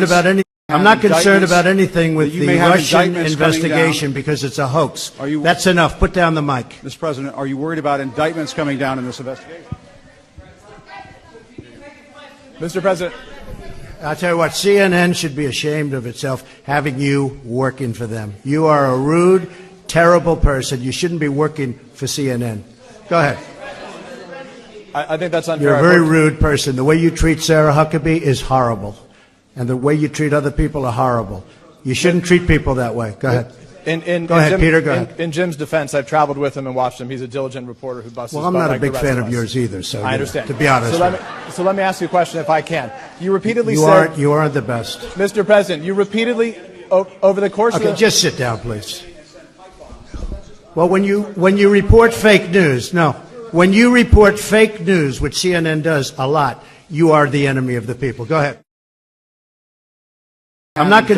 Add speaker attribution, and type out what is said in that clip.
Speaker 1: concerned about any. I'm not concerned about anything with
Speaker 2: You
Speaker 1: the
Speaker 2: may have
Speaker 1: Russian
Speaker 2: indictments coming
Speaker 1: investigation
Speaker 2: down.
Speaker 1: because it's a hoax.
Speaker 2: Are you-
Speaker 1: That's enough. Put down the mic.
Speaker 2: Mr. President, are you worried about indictments coming down in this investigation?
Speaker 3: Mr. President.
Speaker 1: I'll tell you what, CNN should be ashamed of itself having you working for them. You are a rude, terrible person. You shouldn't be working for CNN. Go ahead.
Speaker 3: I think that's unfair.
Speaker 1: You're a very rude person. The way you treat Sarah Huckabee is horrible. And the way you treat other people are horrible. You shouldn't treat people that way. Go ahead. Go ahead, Peter. Go ahead.
Speaker 3: In Jim's defense, I've traveled with him and watched him. He's a diligent reporter who busts.
Speaker 1: Well, I'm not a big fan of yours either. So
Speaker 3: I understand.
Speaker 1: To be honest,
Speaker 3: so let me ask you a question, if I can. You repeatedly
Speaker 1: you aren't the best,
Speaker 3: Mr. President. You repeatedly over the course.
Speaker 1: Okay, just sit down, please. Well, when you report fake news, when you report fake news, which CNN does a lot, you are the enemy of the people. Go ahead. I'm not going